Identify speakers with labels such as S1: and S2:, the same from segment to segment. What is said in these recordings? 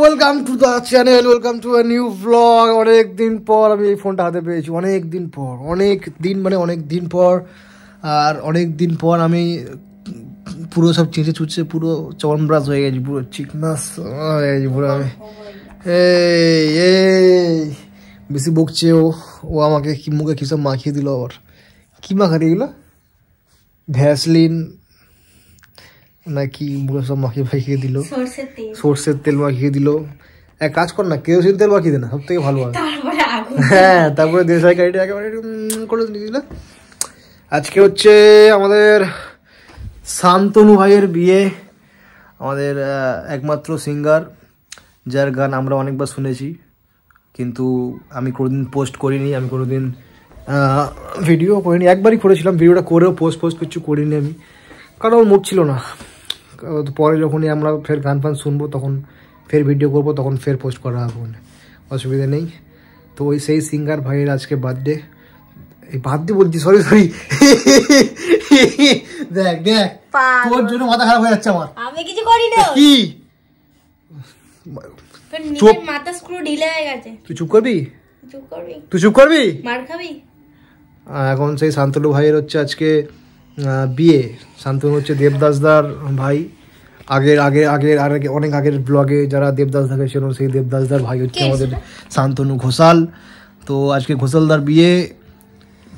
S1: Welcome to the channel, welcome to a new blog. অনেক দিন পর আমি এই ফোনটা হাতে পেয়েছি, অনেক দিন পর, অনেক দিন পর। আর অনেক দিন পর আমি পুরো সব চেঁচে চুচে পুরো চমনব্রাস হয়ে গেছি, পুরো চিকনাস হয়ে গেছি পুরো আমি। এই বেশি বকছে ও আমাকে কি মুখে কী সব মাখিয়ে দিল। আবার কী মাখাতে এগুলো? ভ্যাসলিন নাকি মুখে সব মাখিয়ে দিল, সর্ষের তেল মাখিয়ে দিল। এক কাজ কর না, কেরোসিন তেল মাখিয়ে দে না, সব থেকে ভালো হয়। হ্যাঁ, তারপরে দেশাই গাড়িটা একেবারে করে দিল। আজকে হচ্ছে আমাদের শান্তনু ভাইয়ের বিয়ে, আমাদের একমাত্র সিঙ্গার, যার গান আমরা অনেকবার শুনেছি, কিন্তু আমি কোনোদিন পোস্ট করিনি, আমি কোনোদিন ভিডিও করিনি। একবারই করেছিলাম, ভিডিওটা করেও পোস্ট কিছু করিনি আমি, কারণ ওর মুড ছিল না। পরে যখনই আমরা ফের গান ফান শুনবো, তখন ফের ভিডিও করবো, তখন ফের পোস্ট করা হবে, অসুবিধা নেই। তো ওই সেই সিঙ্গার ভাইয়ের আজকে বার্থডে, এই বার্থডে বলছি, সরি দেখ তোর জন্য মাথা খারাপ হয়ে যাচ্ছে আমার।
S2: আমি কিছু করি না।
S1: কি
S2: চুপ, মাথা স্ক্রু ঢিলে হয়ে গেছে।
S1: তুই চুপ করবি? তুই চুপ করবি?
S2: মার খাবি।
S1: এখন সেই শান্তনু ভাইয়ের হচ্ছে আজকে বিয়ে। শান্তনু হচ্ছে দেবদাসদার ভাই। অনেক আগের ব্লগে যারা দেবদাস দেখেছিল, সেই দেবদাসদার ভাই হচ্ছে আমাদের শান্তনু ঘোষাল। তো আজকে ঘোষালদার বিয়ে,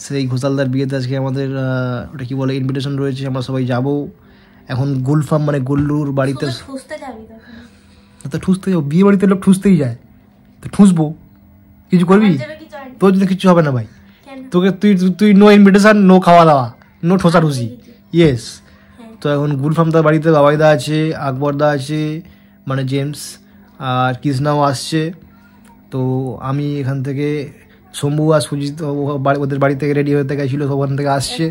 S1: সেই ঘোষালদার বিয়েতে আজকে আমাদের ওটা কি বলে, ইনভিটেশন রয়েছে, আমরা সবাই যাব। এখন গুলফাম মানে গুল্লুর বাড়িতে। তো ঠুসতে যাবো, বিয়ে বাড়িতে লোক ঠুসতেই যায়, তো ঠুসবো। কিছু করবি? তোর জন্য কিছু হবে না ভাই, তোকে তুই নো ইনভিটেশন, নো খাওয়া দাওয়া, নো ঠোসাঠুসি। ইয়েস। তো এখন গুলফামদার বাড়িতে বাবাইদা আছে, আকবরদা আছে মানে জেমস, আর কৃষ্ণাও আসছে। তো আমি এখান থেকে, শম্ভু আর সুজিত ওদের বাড়ি থেকে রেডি হতে গেছিলো, সব ওখান থেকে আসছে।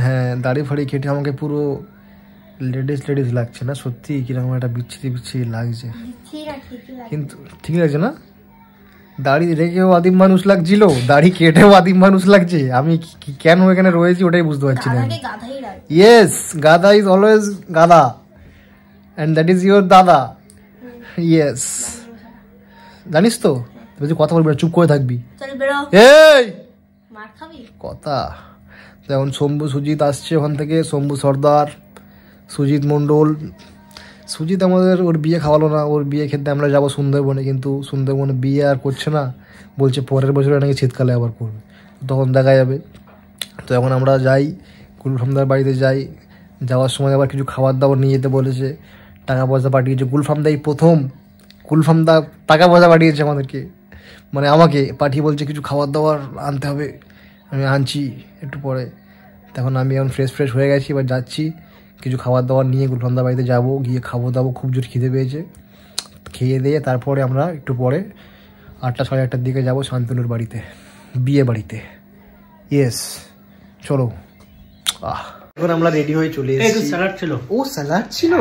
S1: হ্যাঁ, দাড়ি ফাড়ি কেটে আমাকে পুরো লেডিস লাগছে না, সত্যি কিরকম একটা বিচ্ছিরি লাগছে, কিন্তু ঠিক আছে না? দাড়ি রেখেও আদিম মানুষ লাগছিল, দাড়ি কেটেও আদিম মানুষ লাগছে। আমি কেন এখানে রয়েছি ওটাই বুঝতে পারছি না। ইয়েস, গাদা ইজ অলওয়েজ গাদা, অ্যান্ড দ্যাট ইজ ইউর দাদা। ইয়েস, জানিস তো? তুই কথা বলবি না, চুপ করে থাকবি। এই কথা। যেমন শম্ভু সুজিত আসছে ওখান থেকে, শম্ভু সর্দার, সুজিত মণ্ডল। সুজিত আমাদের ওর বিয়ে খাওয়ালো না, ওর বিয়ে খেতে আমরা যাবো সুন্দরবনে, কিন্তু সুন্দরবনে বিয়ে আর করছে না, বলছে পরের বছরে নাকি শীতকালে আবার করবে, তখন দেখা যাবে। তো এখন আমরা যাই, গুলফামদার বাড়িতে যাই। যাওয়ার সময় আবার কিছু খাবার দাবার নিয়ে যেতে বলেছে, টাকা পয়সা পাঠিয়েছে। গুলফামদাই প্রথম, গুলফামদা টাকা পয়সা পাঠিয়েছে আমাদেরকে, মানে আমাকে পাঠিয়ে বলছে কিছু খাবার দাবার আনতে হবে। আমি আনছি একটু পরে। তখন আমি এখন ফ্রেশ হয়ে গেছি, এবার যাচ্ছি কিছু খাবার দাবার নিয়ে গুলফামদার বাড়িতে যাবো, গিয়ে খাবো দাবো, খুব জোর খিদে পেয়েছে। খেয়ে দিয়ে তারপরে আমরা একটু পরে 8টা সাড়ে 8টার দিকে যাবো শান্তনুর বাড়িতে, বিয়ে বাড়িতে। ইয়েস, চলো। এখন আমরা রেডি হয়ে চলে এসেছি। স্যালাড ছিল। ও স্যালাড ছিল।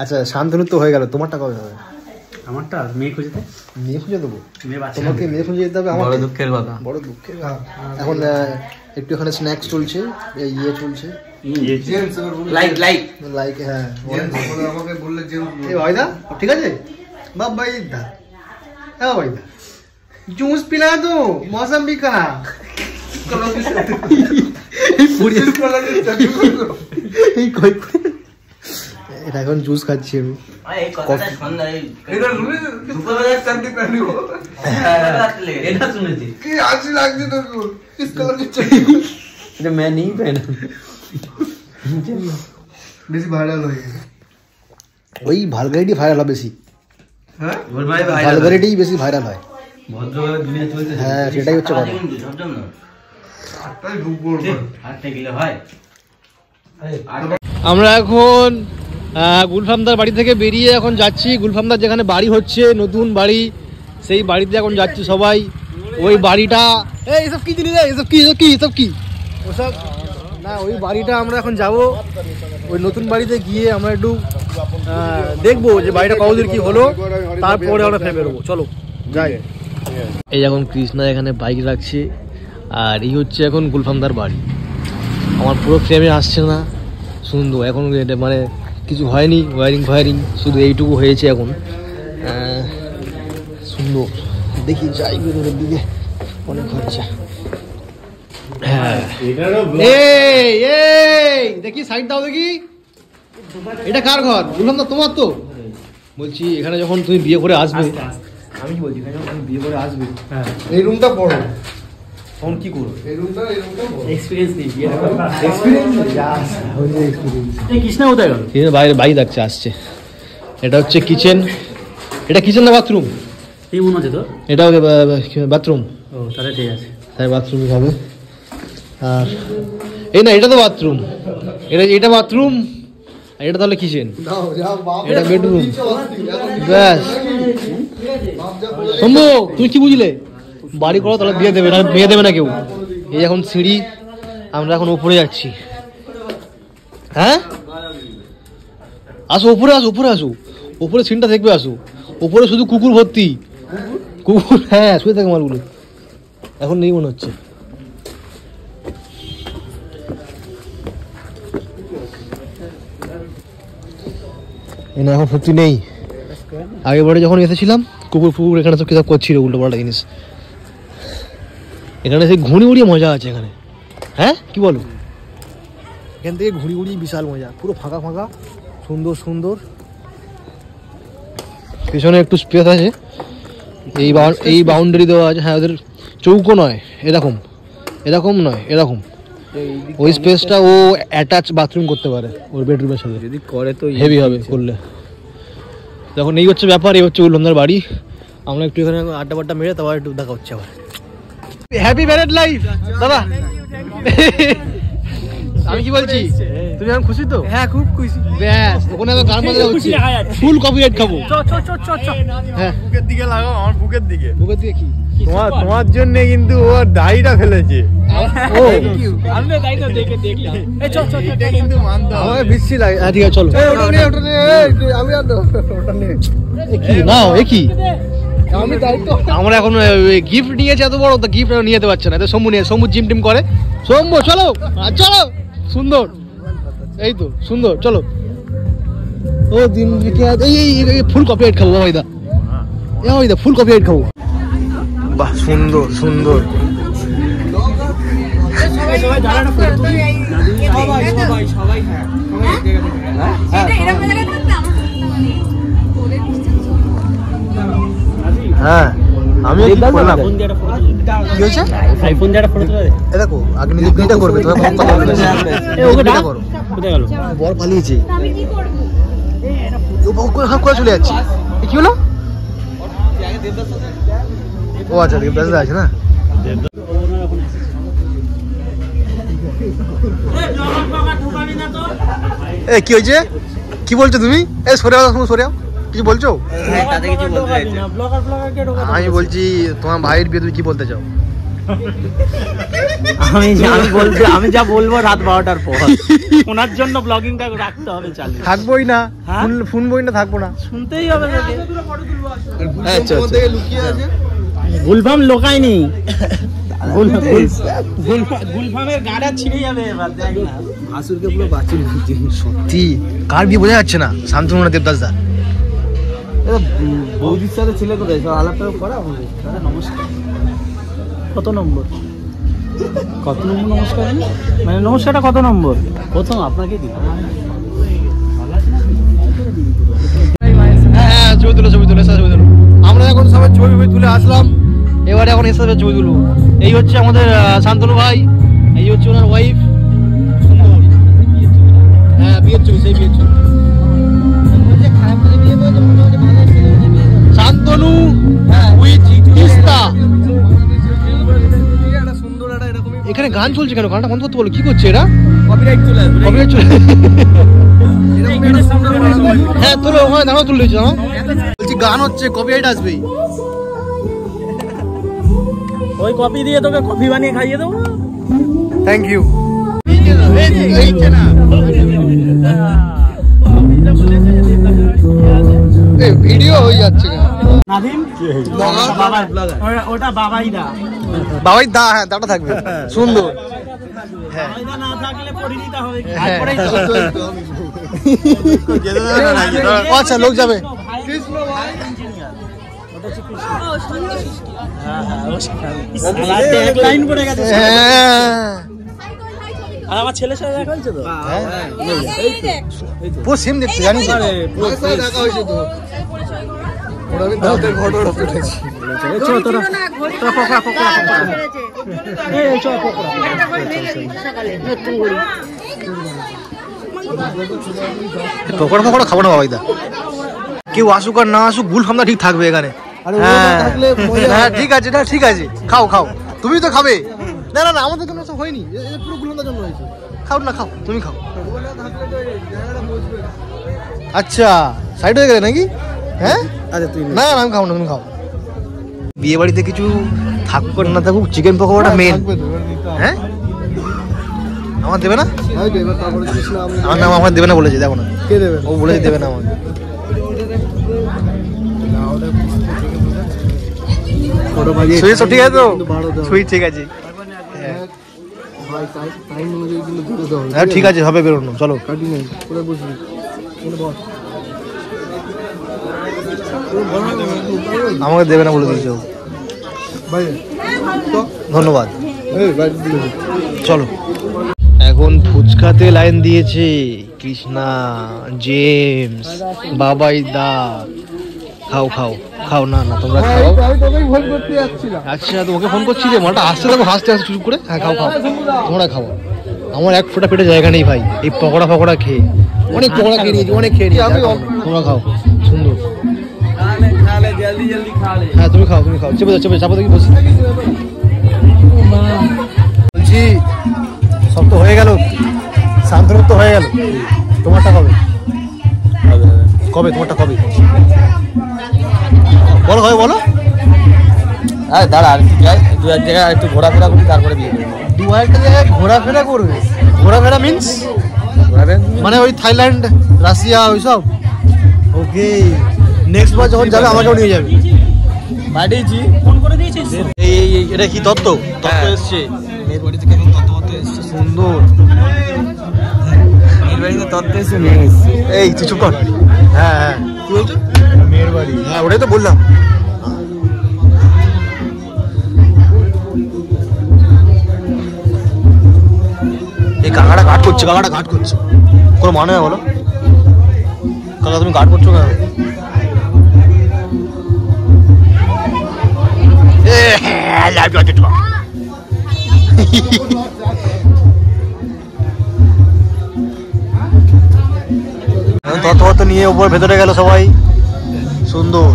S1: আচ্ছা, শান্তনুর তো হয়ে গেল, তোমারটা কবে হবে?
S3: আমারটা মেয়ে খুঁজে
S1: দেবো। তোমাকে মেয়ে খুঁজে যেতে হবে। আমার বড় দুঃখের কথা, বড় দুঃখের কথা। এখন একটু এখানে স্ন্যাক্স চলছে, ইয়ে চলছে, লাইক। হ্যাঁ, আমাকে বললে যে ভাইদা ঠিক আছে, বাপ ভাইদা, হ্যাঁ ভাইদা, জুস পিলা দো, মৌসম্বি কা। এটা এখন জুস খাচ্ছি আমি। বেশি ভাইরাল হয়ে গেছে, ওই ভালগারিটি ভাইরাল হয় বেশি, ভালগারিটি বেশি ভাইরাল হয়। হ্যাঁ, সেটাই হচ্ছে কথা। আমরা এখন গুলফামদার বাড়ি থেকে বেরিয়ে এখন যাচ্ছি গুলফামদার যেখানে বাড়ি হচ্ছে, নতুন বাড়ি, সেই বাড়িতে এখন যাচ্ছি সবাই। ওই বাড়িটা, এইসব কি জিনিস, এসব কি ওসব না, ওই বাড়িটা আমরা এখন যাব। ওই নতুন বাড়িতে গিয়ে আমরা একটু দেখবো যে বাড়িটা কতদূর কি হলো, তারপরে আমরা ফের বেরোবো। চলো যাই। এই এখন কৃষ্ণা এখানে বাইক রাখছে, আর এই হচ্ছে এখন গুলফামদার বাড়ি। আমার পুরো ফ্রেমে আসছে না, সুন্দর। এখন এটা মানে কিছু হয়নি, ওয়ারিং শুধু এইটুকু হয়েছে এখন। সুন্দর, দেখি যাই ভেতরের দিকে, অনেক খরচা। হ্যাঁ দেখি সাইড দাও দেখি, এটা কার ঘর? বললাম না তোমার তো। বলছি এখানে যখন তুমি বিয়ে করে আসবে, আমি কি বলছি, এখানে যখন তুমি বিয়ে করে আসবে, এই রুমটা বড়, তখন কি করবে? এই রুমটা এক্সপিরিয়েন্স দিই, কৃষ্ণা কোথায় গেল? বাইরে বাইরে থাকছে, আসছে। এটা হচ্ছে কিচেন। এটা কিচেন না বাথরুম?
S3: এই মনে আছে তো,
S1: এটা বাথরুম।
S3: ও তাহলে ঠিক আছে,
S1: তাই বাথরুমই হবে। আর এই না, এটা তো বাথরুম, এটা বাথরুম, আর এটা তাহলে কিচেন, এটা বেডরুম। ব্যাস। শম্ভু, তুমি কি বুঝলে? বাড়ি করো তাহলে বিয়ে দেবে না, বিয়ে দেবে না কেউ। এই এখন সিঁড়ি, আমরা এখন উপরে যাচ্ছি। হ্যাঁ আসো, উপরে আসো, উপরে আসো, উপরে সিনটা দেখবে, আসো। উপরে শুধু কুকুর ভর্তি, কুকুর। হ্যাঁ শুয়ে থাকে মালগুলো, এখন নেই মনে হচ্ছে। এখন সত্যি নেই। আগেবারে যখন এসেছিলাম, কুকুর ফুকুর এখানে সব কিতাব করছিল উল্টো পাল্টা জিনিস। এখানে সেই ঘুড়ি উড়িয়ে মজা আছে এখানে। হ্যাঁ কি বলো? এখান থেকে ঘুড়ি উড়িয়ে বিশাল মজা, পুরো ফাঁকা ফাঁকা, সুন্দর সুন্দর। পেছনে একটু স্পেস আছে, এই বাউন্ডারি দেওয়া আছে। হ্যাঁ, ওদের চৌকো নয়, এরকম এরকম নয়, এরকম। ওই স্পেসটা ও অ্যাটাচ বাথরুম করতে পারে ওর বেডরুমের সাথে, যদি করে তো হেভি হবে করলে। দেখুন এই হচ্ছে ব্যাপার, এই হচ্ছে উল্লন্দার বাড়ি। আমরা একটু এখানে আড্ডা বাড্ডা মেরে তারপর একটু দেখা হচ্ছে আবার। হ্যাপি ম্যারেড লাইফ দাদা। আমি কি বলছি, তুমি এখন খুশি তো? হ্যাঁ খুব খুশি। ব্যাস, ওখানে আবার গান বাজনা হচ্ছে, ফুল কপিরাইট খাবো। হ্যাঁ বুকের দিকে লাগাও, আমার বুকের দিকে। বুকের দিকে কি? তোমার জন্য কিন্তু ও দাড়িটা ফেলেছে। ও আমি দাড়িটা দেখে দেখলাম, এই চল চল, এটা কিন্তু মানতে হবে, আমাকে বিশ্রী লাগে। হ্যাঁ ঠিক আছে চলো। ওটা নে, ওটা নে, আমি আর ওটা নে। কি নাও, এ কি? আমি দায়িত্ব, আমরা এখন গিফট নিয়েছে এত বড়, তো গিফট নিয়ে যেতে পারছে না। তো শম্ভু নিয়ে, শম্ভু জিম টিম করে। শম্ভু চলো চলো, সুন্দর, এই তো সুন্দর, চলো। ও দিন এই ফুল কপিরাইট খাবো ভাইদা, ভাইদা ফুল কপিরাইট খাবো। বাহ সুন্দর সুন্দর। হ্যাঁ আমি কি করলাম? কি হয়েছে? আইফোন দিয়ে একটা ফটো তুলে দে। এ দেখো আগে নিজে বিটা করবে, তুমি কম কথা বলবে। এই ওকে বিটা করো। কোথায় গেল? বর পালিয়েছে। আমি কি করব? ও বউকে হাত করে চলে যাচ্ছে। কি হলো? ও আচ্ছা দেবদাস আছে না। এ কি হয়েছে? কি বলছো তুমি? এ সরে যাও, সরে যাও। কিছু বলছো? আমি বলছি তোমার ভাইয়ের বিয়ে তুমি কি বলতে চাও?
S3: আমি যা বলবো রাত 12টার পর, ওনার জন্য ব্লগিংটা রাখতে হবে চালু।
S1: থাকবোই না, শুনবোই না, থাকবো না, শুনতেই হবে। লুকিয়ে আছে, গুলফাম লোকায়নি, গুলফামের গাড়া ছিঁড়ে যাবে এবার। দেখ না ভাসুরকে পুরো বাঁচিয়ে দিচ্ছে। সত্যি কার বিয়ে বোঝা যাচ্ছে না, শান্তনু না দেবদাস দা। বৌদির সাথে ছেলে কোথায় সব আলাপটা করা হবে। নমস্কার। কত নম্বর? কত নম্বর নমস্কার? মানে নমস্কারটা কত নম্বর? প্রথম আপনাকে দিই। হ্যাঁ ছবি তুলো, ছবি তুলো, ছবি তুলো। আমরা এখন সবাই ছবি তুলে আসলাম, এবারে এখন এর সাথে ছবি তুলবো। এই হচ্ছে আমাদের শান্তনু ভাই, এই হচ্ছে ওনার ওয়াইফ। সুন্দর। হ্যাঁ বিয়ের ছবি, সেই বিয়ের ছবি। শান্তনু উইথ তিস্তা। এখানে গান চলছে কেন? গানটা বন্ধ করতে বলো। কি করছে এরা? কপিরাইট চলে আসবে, কপিরাইট চলে। হ্যাঁ তোলো, ওখানে দাঁড়াও, তুলে দিচ্ছি। বলছি গান হচ্ছে, কপিরাইট আসবেই। ওই কপি দিয়ে তোকে কফি বানিয়ে খাইয়ে দেবো। Thank you. ভিডিও হয়ে যাচ্ছে। ওটা বাবাই দা। বাবাই দা, হ্যাঁ দাটা থাকবে। সুন্দর। হ্যাঁ
S3: ময়দা না থাকলে পরিণীতা হবে কি?
S1: হ্যাঁ।
S3: তারপরেই তো।
S1: আচ্ছা লোক যাবে
S3: কৃষ্ণ ভাই ইঞ্জিনিয়ার। ওটা হচ্ছে কৃষ্ণ। হ্যাঁ হ্যাঁ ও লাস্টে এক লাইন পড়ে গেছে।
S1: হ্যাঁ
S3: আর আমার ছেলের সাথে দেখা হয়েছে তো?
S1: পুরো সেম দেখতে জানিস
S3: আরে পুরো
S1: দেখা হয়েছে তো ওরা আমি দাঁতের ঘটনা পেটেছি
S3: চল তোরা তোরা পকড়া পকড়া পকড়া এই চল পকড়া
S1: পকোড়া ফকোড়া খাবো না বাবাইদা কেউ আসুক আর না আসুক গুল খামটা ঠিক থাকবে এখানে হ্যাঁ ঠিক আছে না ঠিক আছে খাও খাও তুমি তো খাবে না না না আমাদের জন্য সব হয়নি পুরো গুলন্দার জন্য হয়েছে খাও না খাও তুমি খাও আচ্ছা সাইড হয়ে গেলে নাকি হ্যাঁ
S3: আচ্ছা তুই
S1: না না আমি খাবো না তুমি খাও বিয়ে বাড়িতে কিছু থাকুক আর না থাকুক চিকেন পকোড়াটা মেন হ্যাঁ আমার দেবে না আমার নাম আমার দেবে না বলেছে দেখো না কে দেবে ও বলেছে দেবে না আমাকে সুইট সব ঠিক আছে তো সুইট ঠিক আছে হ্যাঁ ঠিক আছে হবে বেরোনো চলো আমাকে দেবে না বলে দিয়েছে ধন্যবাদ চলো এখন ফুচকাতে লাইন দিয়েছে কৃষ্ণা জেমস বাবাই দা খাও খাও খাও না না তোমরা খাও আচ্ছা তোমাকে ফোন করছি রে মালটা আসতে দেখো হাসতে হাসতে চুপ করে হ্যাঁ খাও খাও তোমরা খাও আমার এক ফোঁটা পেটে জায়গা নেই ভাই এই পকোড়া ফকোড়া খেয়ে অনেক পকোড়া খেয়ে নিয়েছি অনেক খেয়ে নিয়েছি তোমরা খাও সুন্দর হ্যাঁ তুমি খাও চেপে যাও চেপে চাপা দেখি বসি বলছি সব তো হয়ে গেল শান্তনুর তো হয়ে গেল তোমারটা কবে কবে তোমারটা কবে বলো ভাই বলো
S3: আরে দাঁড়া আর কি যাই দু এক জায়গায় একটু ঘোরাফেরা করি তারপরে বিয়ে করবো।
S1: দু একটা জায়গায় ঘোরাফেরা করবে ঘোরাফেরা মিন্স মানে ওই থাইল্যান্ড রাশিয়া ওইসব ওকে নেক্সট বার যখন যাবে আমাকেও নিয়ে যাবে
S3: পাঠিয়েছি ফোন করে দিয়েছিস
S1: এই এটা কি তত্ত্ব তত্ত্ব এসছে মেয়ের বাড়ি থেকে তত্ত্ব এসছে সুন্দর
S3: মেয়ের বাড়িতে তত্ত্ব এসে নিয়ে এসেছি
S1: এই তুই চুপ কর হ্যাঁ হ্যাঁ কি বলছো মেয়ের বাড়ি হ্যাঁ ওটাই তো বললাম এই কাকাটা ঘাট করছে কোনো মানে হয় বলো কাকা তুমি ঘাট করছো কেন তত নিয়ে উপর ভেতরে গেল সবাই সুন্দর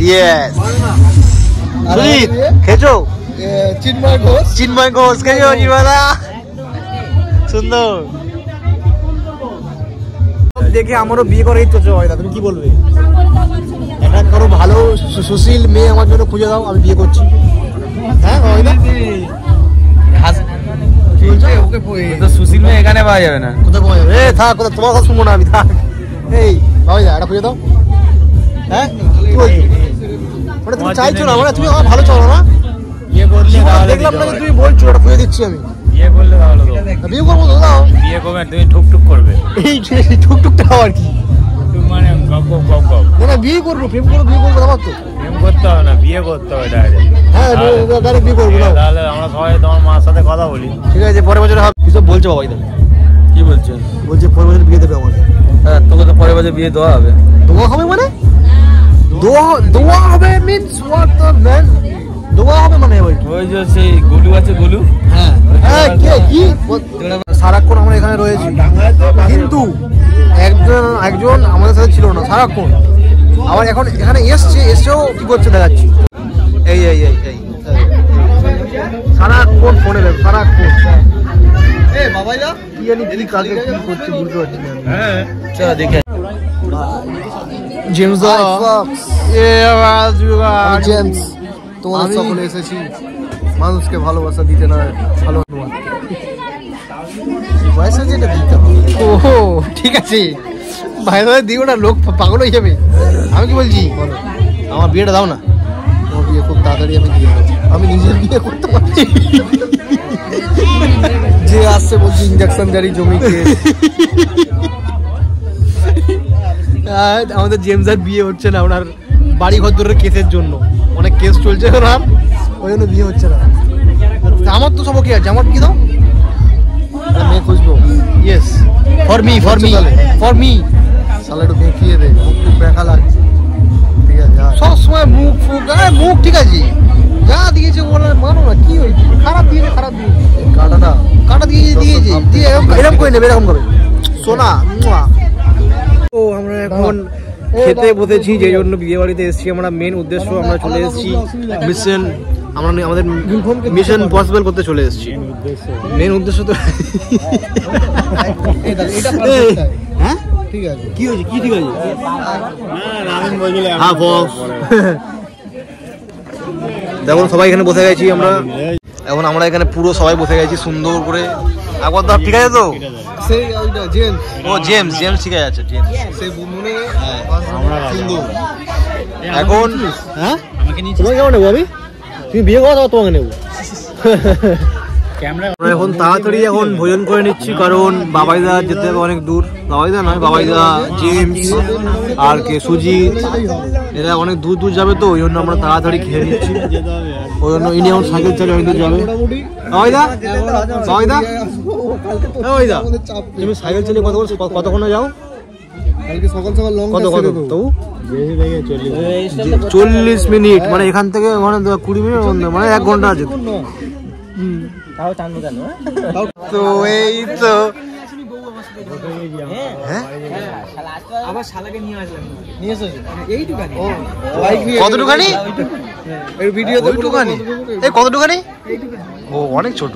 S1: ইয়েস সুজিত খেয়েছো চিন্ময় ঘোষ খেয়েছো জিবাদা সুন্দর দেখে আমারও বিয়ে করে ইচ্ছে হয় না তুমি কি বলবে একটা কারো ভালো সুশীল মেয়ে আমার জন্য খুঁজে দাও আমি বিয়ে করছি হ্যাঁ হয় না
S3: সুশীল মেয়ে এখানে পাওয়া যাবে না
S1: কোথায় পাওয়া যাবে থাক কোথায় তোমার কথা শুনবো না আমি থাক এই ভাই এটা খুঁজে দাও হ্যাঁ কি বলছো ওটা তুমি চাইছো না মানে তুমি আমার ভালো চলো না
S3: বিয়ে করলে
S1: দেখলাম না তুমি বলছো ওটা খুঁজে দিচ্ছি আমি
S3: বিয়ে করলে ভালো
S1: বিয়ে করবো তো দাও
S3: বিয়ে করবে তুমি ঠুকঠুক করবে
S1: এই টুকটুকটা আর কি
S3: মানে গপ গপ গপ
S1: না না বিয়ে করবো প্রেম করবো বিয়ে করবো আমার তো
S3: প্রেম করতে হবে না বিয়ে করতে হবে ডাইরেক্ট
S1: হ্যাঁ ডাইরেক্ট বিয়ে করবো না
S3: তাহলে আমরা সবাই তোমার মার সাথে কথা বলি
S1: ঠিক আছে পরের বছর হবে কিছু বলছো বাবাই দাদা
S3: কি বলছো
S1: বলছে পরের বছর বিয়ে দেবে আমাকে
S3: হ্যাঁ তোকে তো পরের বছর বিয়ে দেওয়া হবে
S1: দোয়া হবে মানে দোয়া হবে মিন্স হোয়াট দ্য ম্যান দোয়া হবে মানে ভাই
S3: ওই যে সেই গুলু আছে গুলু
S1: হ্যাঁ হ্যাঁ কি সারাক্ষণ আমরা এখানে রয়েছি কিন্তু একজন আমাদের সাথে ছিল না সারাক্ষণ আবার এখন এখানে এসেও কি করছে দেখাচ্ছি এই সারাক্ষণ ফোনে সারাক্ষণ বাবাইদা কি জানি কি কাকে কি করছে বুঝতে পারছি না
S3: হ্যাঁ চলো দেখে
S1: জেমস দা জেমস তোমাদের সকলে এসেছি মানুষকে ভালোবাসা দিতে না ভালো পয়সা যেটা দিতে হবে ওহো ঠিক আছে ভাই ভাই দিও না লোক পাগল হয়ে যাবে আমি কি বলছি বলো আমার বিয়েটা দাও না তোমার বিয়ে খুব তাড়াতাড়ি আমি দিয়ে দেবো আমি নিজের বিয়ে করতে পারছি যে আসছে বলছি ইনজেকশন জারি জমি কেস। আমাদের জেমসের বিয়ে হচ্ছে না ওনার বাড়ি ঘর দূরের কেসের জন্য, অনেক কেস চলছে ওনার, ওই জন্য বিয়ে হচ্ছে না। আমার তো সব কি আছে, আমার কি দাও মেয়ে খুঁজবো। Yes for me for me for me. শালা একটু দেখিয়ে দে, মুখ দেখা লাগছে। ঠিক আছে সব সময় মুখ ফুক, মুখ ঠিক আছে যা দিয়েছে বলে মানো না, কি হয়েছে খারাপ দিয়েছে, খারাপ দিয়েছে কাটা দিয়েছে দিয়ে এরকম করে নেবে, এরকম করে সোনা। তো আমরা এখন খেতে বসেছি, যে জন্য বিয়ে বাড়িতে এসেছি আমরা। মেন উদ্দেশ্য আমরা চলে এসেছি মিশন, আমরা আমাদের মিশন পসিবল করতে চলে এসেছি। মেন উদ্দেশ্য তো হ্যাঁ ঠিক আছে, কি হয়েছে কি ঠিক আছে দেখুন সবাই এখানে বসে গেছি আমরা। এখন আমরা এখানে পুরো সবাই বসে গেছি সুন্দর করে। একবার দাও ঠিক আছে তো, সেই ওইটা জেমস, ও জেমস জেমস ঠিক আছে জেমস, সেই মনে আমরা সুন্দর। এখন হ্যাঁ তোমাকে কেমন নেবো আমি, তুমি বিয়ে করো তোমাকে নেবো। আমরা এখন তাড়াতাড়ি এখন ভোজন করে নিচ্ছি, কারণ বাবাইদা যেতে হবে অনেক দূর। বাবাইদা নয়, বাবাইদা জেমস আর কে সুজিত, এরা অনেক দূর দূর যাবে, তো ওই জন্য আমরা তাড়াতাড়ি খেয়ে নিচ্ছি। ওই জন্য ইনি এখন সাইকেল চালিয়ে অনেক দূর যাবে। বাবাইদা বাবাইদা বাবাইদা তুমি সাইকেল চালিয়ে কতক্ষণে যাও? কত কত তবু 40 মিনিট, মানে এখান থেকে মানে 20 মিনিট, মানে 1 ঘন্টা আছে। তো এই তো কতটুখানি কতটুখানি, ও অনেক ছোট।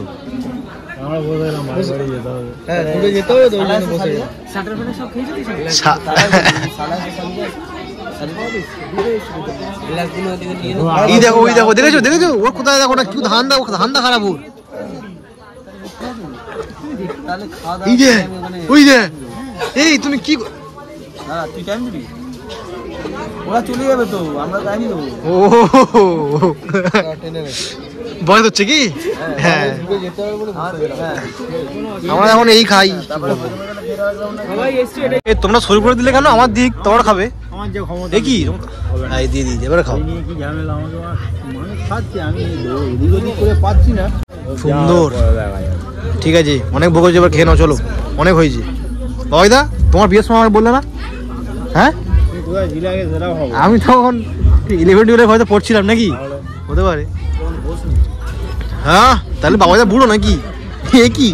S1: এই দেখো ওই দেখো, দেখেছো দেখেছো ওর কোথায় দেখো না, কি ধান্দা ধান্দা খারাপ ওর। এই যে ওই যে, এই তুমি কি তুই টাইম দিবি, ওরা চলে যাবে তো আমরা টাইম দেবো। ও বয়স হচ্ছে কি, হ্যাঁ আমরা এখন এই খাই। তোমরা শুরু করে দিলে কেন আমার দিক, তোমরা খাবে দেখি দিয়ে দিই এবারে খাও। সুন্দর ঠিক আছে, অনেক ভোগ হয়েছে, এবার খেয়ে নাও চলো, অনেক হয়েছে। বাবাইদা তোমার বিয়ের সময় আমাকে বললে না, হ্যাঁ আমি তখন 11-12 হয়তো পড়ছিলাম নাকি, হতে পারে। হ্যাঁ তাহলে বাবাইদা বুড়ো নাকি, এ কি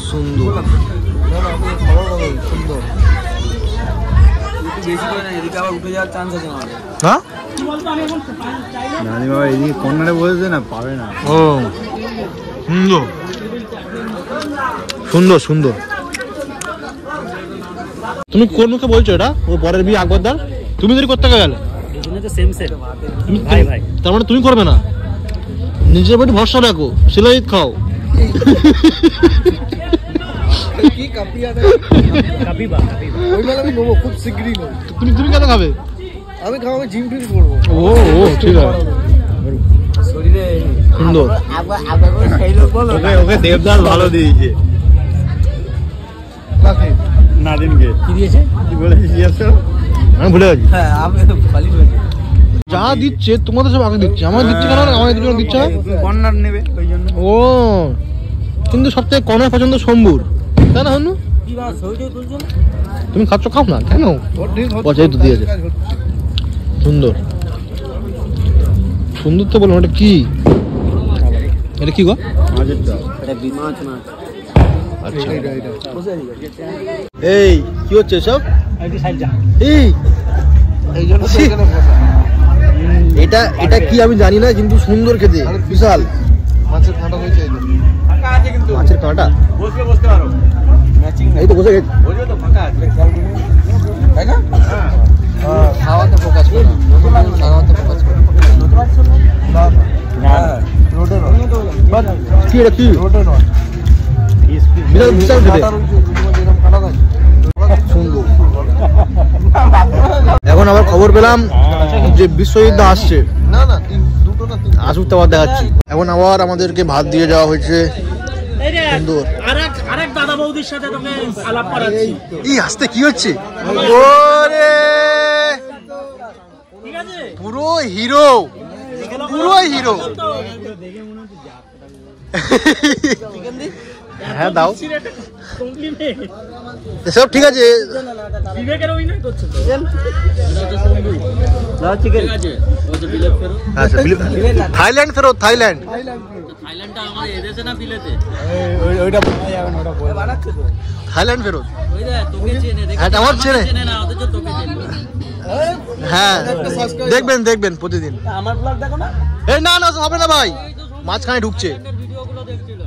S1: সুন্দর সুন্দর। হ্যাঁ নানি বাবা এদিকে কর্নারে বসেছে না, পাবে না। ও সুন্দর সুন্দর সুন্দর। তুমি কোন মুখে বলছো এটা, ও পরের বিয়ে আকবরদার, তুমি যদি করতে গেলে তার মানে তুমি করবে না, নিজের বাড়ি ভরসা রাখো, সিলাই খাও। তুমি কেন খাবে, আমি খাবো, জিম ফিম করবো। ও ঠিক আছে সুন্দর। ওকে দেবদাস ভালো দিয়েছে, নাদিনকে কি দিয়েছে কি বলেছিস, আমি ভুলে গেছি। যা দিচ্ছে তোমাদের সব আগে দিচ্ছে, আমার দিচ্ছে কেন, আমার দুজন দিচ্ছে না, কর্নার নেবে ওই জন্য। ও কিন্তু সব থেকে কর্নার পছন্দ শম্ভুর, তাই না হনু? তুমি খাচ্ছ, খাও না কেন, যেহেতু দিয়েছে। সুন্দর সুন্দর তো বলো, এটা কি, এটা কি গো? আচ্ছা এই কি হচ্ছে সব, এটা এটা কি আমি জানি না, কিন্তু সুন্দর খেতে, বিশাল মাছের কাঁটা হয়েছে, মাছের কাঁটা এই তো বসে গেছে, তাই না? খাওয়াতে ফোকাস করো, খাওয়াতে ফোকাস করো। কি এটা কি, বিশাল বিশাল খেতে সুন্দর। এখন আবার খবর পেলাম যে বিশ্বযুদ্ধ আসছে, না না আসুক তো আবার দেখাচ্ছি। এখন আবার আমাদেরকে ভাত দিয়ে যাওয়া হয়েছে। সুন্দর।
S3: আরেক দাদা বৌদির সাথে তোকে আলাপ করাচ্ছি।
S1: এই আসতে কি হচ্ছে? ওরে
S3: ঠিক আছে,
S1: পুরো হিরো, পুরো হিরো। হ্যাঁ দাও, এসব ঠিক আছে।
S3: বিবেকের অভিনয় করছে তো।
S1: থাইল্যান্ড ফেরত, থাইল্যান্ড।
S3: থাইল্যান্ডটা আমাদের এদেশে না বিলেতে?
S1: থাইল্যান্ড ফেরত।
S3: ওই দেখ তোকে চেনে, দেখ
S1: হ্যাঁ আমার চেনে।
S3: চেনে না, অথচ তোকে চেনে।
S1: হ্যাঁ দেখবেন দেখবেন প্রতিদিন।
S3: আমার ব্লগ দেখো না?
S1: এই না না হবে না ভাই, মাঝখানে ঢুকছে।
S3: ভিডিওগুলো দেখছিল।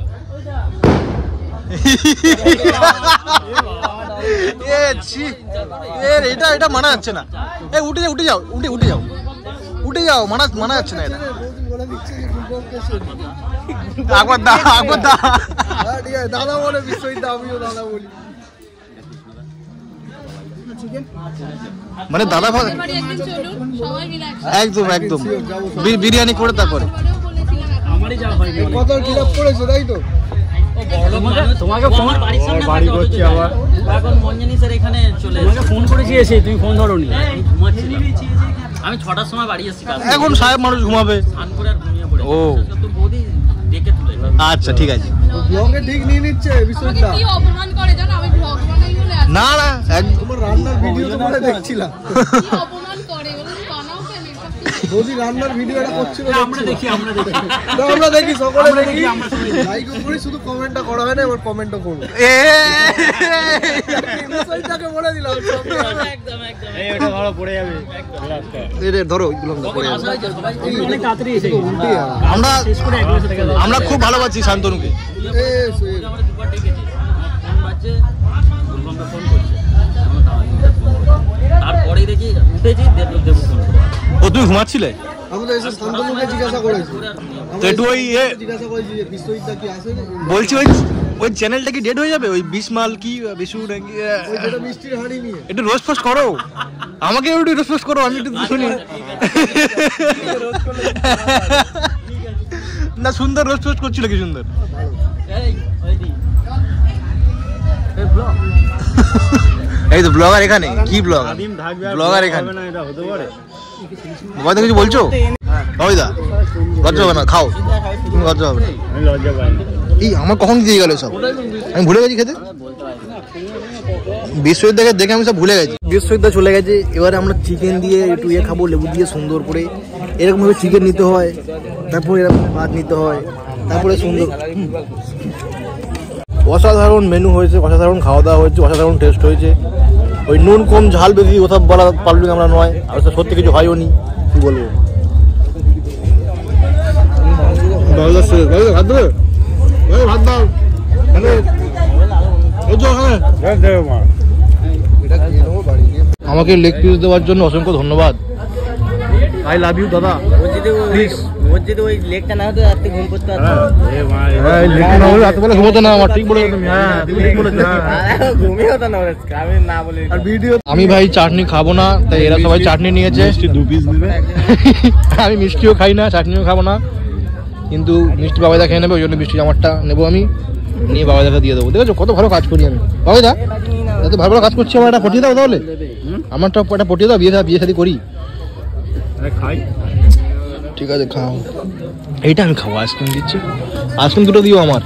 S1: এটা এটা মানা যাচ্ছে না। এই উঠে যাও, উঠে যাও, উঠে যাও, উঠে যাও। মানা যাচ্ছে না এটা। একবার দা, একবার দা। ঠিক আছে দাদা বলে বিশ্বজিৎ, আমিও দাদা বলি। মানে দাদা একদম একদম বিরিয়ানি করে তারপরে
S3: আমারই যা হয়
S1: কত কিলাপ করেছো তাই তো।
S3: তোমাকে ফোন বাড়ি করছি আবার এখন মঞ্জনি স্যার এখানে চলে এসেছে। ফোন করেছি এসে তুমি ফোন ধরোনি। আমি 6টার সময় বাড়ি এসেছি।
S1: এখন সাহেব মানুষ ঘুমাবে।
S3: স্নান করে আর ঘুমিয়ে পড়ে।
S1: ও
S3: তো বৌদি ডেকে তুলে।
S1: আচ্ছা ঠিক আছে।
S4: ব্লগে ঠিক নিয়ে নিচ্ছে বিশ্বজিৎ।
S2: কি অপমান করে জানো, আমি ব্লগ বানাই বলে আজকে
S1: না না
S4: তোমার রান্নার ভিডিও তো করে দেখছিলাম।
S2: কি অপমান করে বলে বানাও কেন এসব?
S4: যদি রান্নার ভিডিওটা করছিল
S3: আমরা দেখি আমরা দেখি
S4: আমরা দেখি, সকলে দেখি। লাইক করি, শুধু কমেন্টটা করা হয় না, এবার কমেন্টও করব।
S1: এ
S4: বিশ্বজিৎকে বলে দিলাম
S3: একদম একদম।
S4: এই ওটা ভালো পড়ে যাবে।
S1: রে ধরো এগুলো পড়ে যাবে।
S3: অনেক তাড়াতাড়ি এসে
S1: আমরা
S3: শেষ করে একবার সাথে গেল।
S1: আমরা খুব ভালোবাসি শান্তনুকে।
S3: আমরা দুবার ডেকেছি। ফোন বাজছে, বলবামকে ফোন করছে। তারপরেই দেখি উঠেছি, দেবু ফোন করে।
S1: ও তুমি ঘুমাচ্ছিলে?
S4: আমরা এসে শান্তনুকে জিজ্ঞাসা করেছি।
S1: তো একটু ওই
S4: জিজ্ঞাসা করেছি যে বিশ্বজিৎ কি আসে না।
S1: বলছি ওই চ্যানেলটা কি ডেড হয়ে যাবে? ওই বিশমাল কি বিশু নাকি
S4: ওই যেটা মিষ্টির হাঁড়ি নিয়ে।
S1: একটু রোজ পোস্ট করো, আমাকে একটু রোজ পোস্ট করো, আমি একটু শুনি। না সুন্দর রোজ পোস্ট করছিল, কি সুন্দর। এই তো ব্লগার এখানে। কি ব্লগার? ব্লগার এখানে বাবা কিছু বলছো? বাবিদা লজ্জা হবে না, খাও। তুমি লজ্জা হবে না। এই আমার কখন দিয়ে গেল সব, আমি ভুলে গেছি খেতে। বিশ্বজিৎদাকে দেখে আমি সব ভুলে গেছি। বিশ্বজিৎদা চলে গেছে। এবারে আমরা চিকেন দিয়ে একটু ইয়ে খাবো, লেবু দিয়ে সুন্দর করে। এরকম ভাবে চিকেন নিতে হয়, তারপরে এরকম ভাত নিতে হয়, তারপরে সুন্দর। অসাধারণ মেনু হয়েছে, অসাধারণ খাওয়া দাওয়া হয়েছে, অসাধারণ টেস্ট হয়েছে। ওই নুন কম ঝাল বেশি কথা বলা পারলি আমরা নয়, আর সত্যি কিছু হয়ও নি। কি বলবো, ভাত দেবে? ভাত দাও। আমাকে লেগ পিস দেওয়ার জন্য অসংখ্য ধন্যবাদ। আই লাভ ইউ দাদা। প্লিজ
S3: ওর যদি ওই লেগটা না হতো রাতে ঘুম করতে পারতো।
S1: রাতে ঘুমোতো না আমার, ঠিক বলে।
S3: ঘুমই হতো না, আমি না বলি।
S1: আর ভিডিও আমি ভাই চাটনি খাবো না, তাই এরা সবাই চাটনি নিয়েছে। 2 পিস দিবে। আমি মিষ্টিও খাই না, চাটনিও খাবো না, কিন্তু মিষ্টি বাবাইদা খেয়ে নেবে, ওই জন্য মিষ্টি আমারটা নেবো আমি, নিয়ে বাবাইদাকে দিয়ে দেবো। দেখেছো কত ভালো কাজ করি আমি। বাবাইদা এত ভালো ভালো কাজ করছি, আমার একটা পটিয়ে দাও তাহলে। আমারটা একটা পটিয়ে দাও, বিয়ে শাদী করি। ঠিক আছে খাও, এইটা আমি খাবো। আইসক্রিম দিচ্ছি, আইসক্রিম দুটো দিও আমার।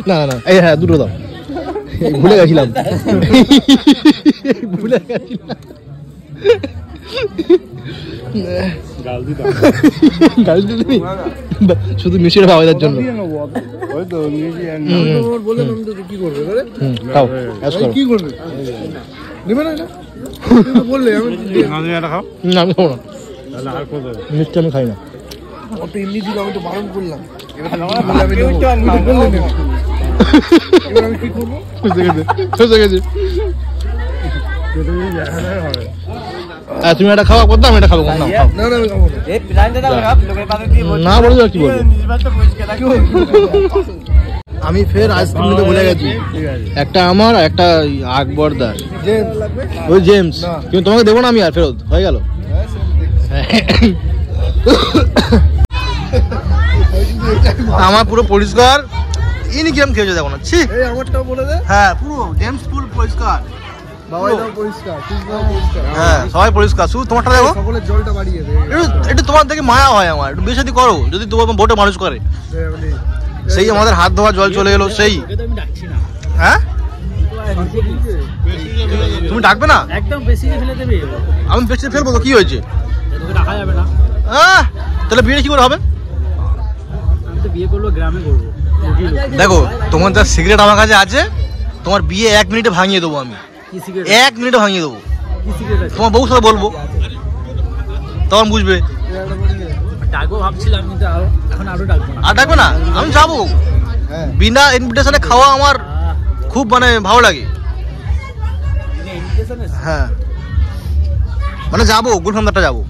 S1: না না এই হ্যাঁ দুটো দাও, ভুলে গেছিলাম। ভুলে গেছিলাম। শুধু মিষ্টির বাবাইদার জন্য।
S4: কি করবে নেবে না? বললে আমি
S1: খাবো না, মিষ্টি আমি খাই না।
S4: অত এমনি দিল, আমি তো বারণ করলাম। আমি কি করবো?
S1: তুমি এটা খাওয়া করতে, আমি এটা খাবো না। না বলে কি বলবো, আমি ফের আইসক্রিম নিতে ভুলে গেছি। একটা আমার, একটা আকবরদার, ওই জেমস। কিন্তু তোমাকে দেবো না আমি, আর ফেরত হয়ে গেল। আমার পুরো পরিষ্কার। ইনি কিরম খেয়েছে দেখো না। ছি,
S4: এই আমারটাও বলে দে।
S1: হ্যাঁ পুরো জেমস ফুল পরিষ্কার।
S4: বাবাইটাও পরিষ্কার, তুইও পরিষ্কার।
S1: হ্যাঁ সবাই পরিষ্কার, শুধু তোমারটা দেখো।
S4: সকলের জলটা বাড়িয়ে দে।
S1: একটু তোমার দেখে মায়া হয় আমার, একটু বেশি করো যদি তোমার ভোটে মানুষ করে। সেই আমাদের হাত ধোয়া জল চলে এলো সেই।
S3: আমি ডাকছি না।
S1: হ্যাঁ তুমি ডাকবে না?
S3: একদম বেশি ফেলে দেবে।
S1: আমি বেশি ফেলবো তো কি হয়েছে?
S3: তোকে ডাকা যাবে না।
S1: তাহলে বিয়ে কি করে হবে?
S3: আমি তো বিয়ে করবো গ্রামে করবো।
S1: দেখো তোমার যা সিগারেট আমার কাছে আছে, তোমার বিয়ে 1 মিনিটে ভাঙিয়ে দেবো আমি।
S3: কি সিগারেট?
S1: 1 মিনিটে ভাঙিয়ে দেবো।
S3: কি সিগারেট আছে?
S1: তোমার বউর সাথে বলবো, তখন বুঝবে।
S3: ডাকবো ভাবছিলাম কিন্তু এখন আরো ডাকবো না।
S1: আর ডাকবে না? আমি যাবো। বিনা ইনভিটেশনে খাওয়া আমার খুব মানে ভালো লাগে। হ্যাঁ মানে যাবো, গুলফামদারটা যাবো।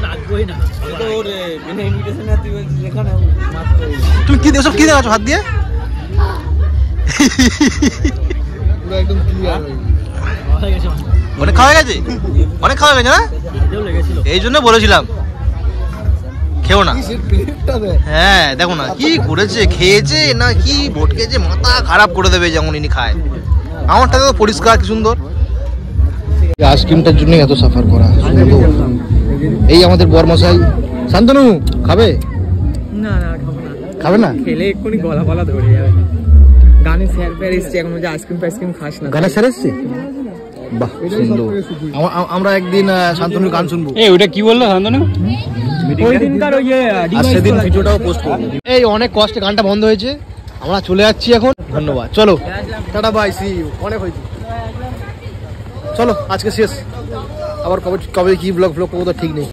S3: ডাকবোই না।
S1: তুমি কি ওসব কি দেখাচ্ছ হাত দিয়ে?
S4: পুরো একদম ক্লিয়ার হয়ে গেছে।
S1: অনেক খাওয়া গেছে, অনেক খাওয়া গেছে না? এই জন্য বলেছিলাম খেও না। হ্যাঁ দেখো না কি করেছে, খেয়েছে না কি ভটকেছে, মাথা খারাপ করে দেবে যেমন ইনি খায়। আমারটা তো পরিষ্কার কি সুন্দর। আইসক্রিমটার জন্য এত সাফার করা। এই আমাদের বরমশাই। শান্তনু খাবে?
S5: না না খাবো না।
S1: খাবে না?
S5: খেলে এক্ষুনি গলা ফলা ধরে যাবে। গানে স্যার ফের এসছে, এখন যে আইসক্রিম ফাইসক্রিম খাস না।
S1: গানে স্যার এসছে? বাহ সুন্দর। আমরা একদিন শান্তনুর গান শুনবো।
S3: এই ওটা কি বললো শান্তনু? ওই দিনকার ওই
S1: আর সেদিন ভিডিওটাও পোস্ট করবো। এই অনেক কষ্টে গানটা বন্ধ হয়েছে, আমরা চলে যাচ্ছি এখন। ধন্যবাদ, চলো টাটা বাই, সি ইউ। অনেক হয়েছে, চলো আজকে শেষ। আবার কবে কি ব্লগ করবো তো ঠিক নেই।